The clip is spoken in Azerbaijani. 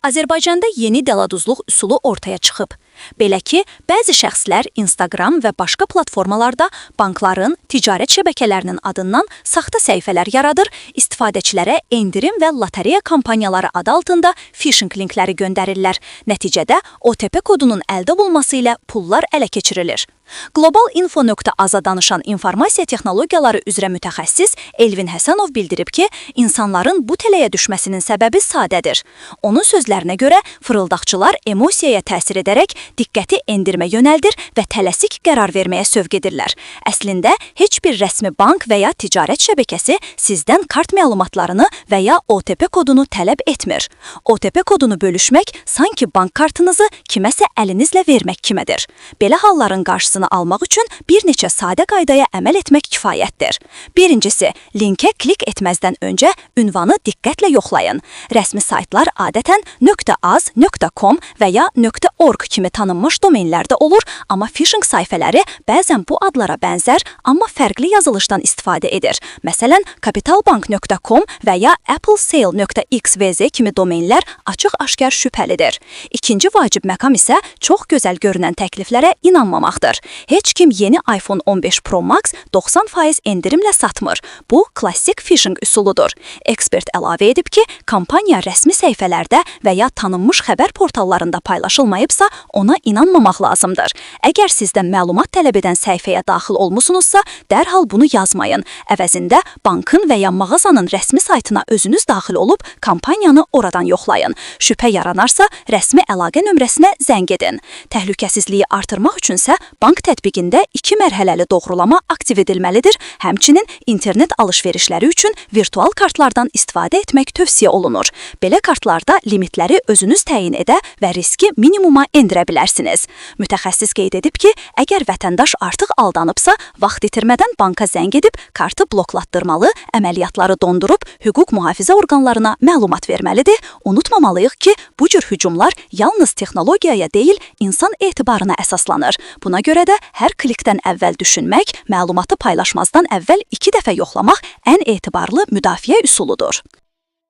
Azərbaycanda yeni dəladuzluq üsulu ortaya çıxıb. Belə ki, bəzi şəxslər Instagram və başqa platformalarda bankların, ticarət şəbəkələrinin adından saxta səhifələr yaradır, istifadəçilərə endirim və lotereya kampaniyaları adı altında phishing linkləri göndərirlər. Nəticədə OTP kodunun əldə olunması ilə pullar ələ keçirilir. Globalinfo.az-a danışan informasiya texnologiyaları üzrə mütəxəssis Elvin Həsənov bildirib ki, insanların bu tələyə düşməsinin səbəbi sadədir. Onun sözlərinə görə, fırıldaqçılar emosiyaya təsir edərək diqqəti endirmə yönəldir və tələsik qərar verməyə sövq edirlər. Əslində, heç bir rəsmi bank və ya ticarət şəbəkəsi sizdən kart məlumatlarını və ya OTP kodunu tələb etmir. OTP kodunu bölüşmək sanki bank kartınızı kiməsə əlinizlə vermək kimidir. Belə halların qarşısını almaq üçün bir neçə sadə qaydaya əməl etmək kifayətdir. Birincisi, linkə klik etməzdən öncə ünvanı diqqətlə yoxlayın. Rəsmi saytlar adətən .az, .com və ya .org kimi tanınmış domenlərdə olur, amma phishing sayfələri bəzən bu adlara bənzər, amma fərqli yazılışdan istifadə edir. Məsələn, kapitalbank.com və ya applesale.xvz kimi domenlər açıq-aşkar şübhəlidir. İkinci vacib məqam isə çox gözəl görünən təkliflərə inanmamaqdır. Heç kim yeni iPhone 15 Pro Max 90% endirimlə satmır. Bu, klassik phishing üsuludur. Ekspert əlavə edib ki, kampaniya rəsmi səhifələrdə və ya tanınmış xəbər portallarında paylaşılmayıbsa, ona inanmamaq lazımdır. Əgər sizdən məlumat tələb edən səhifəyə daxil olmusunuzsa, dərhal bunu yazmayın. Əvəzində bankın və ya mağazanın rəsmi saytına özünüz daxil olub, kampaniyanı oradan yoxlayın. Şübhə yaranarsa, rəsmi əlaqə nömrəsinə zəng edin. Təhlükəsizliyi artırmaq üçünsə, bank tətbiqində 2 mərhələli doğrulama aktiv edilməlidir. Həmçinin internet alış-verişləri üçün virtual kartlardan istifadə etmək tövsiyə olunur. Belə kartlarda limitləri özünüz təyin edə və riski minimuma endirə bilərsiniz. Mütəxəssis qeyd edib ki, əgər vətəndaş artıq aldanıbsa, vaxt itirmədən banka zəng edib, kartı bloklatdırmalı, əməliyyatları dondurub, hüquq mühafizə orqanlarına məlumat verməlidir. Unutmamalıyıq ki, bu cür hücumlar yalnız texnologiyaya deyil, insan etibarına əsaslanır. Buna görə də hər klikdən əvvəl düşünmək, məlumatı paylaşmazdan əvvəl 2 dəfə yoxlamaq ən etibarlı müdafiə üsuludur.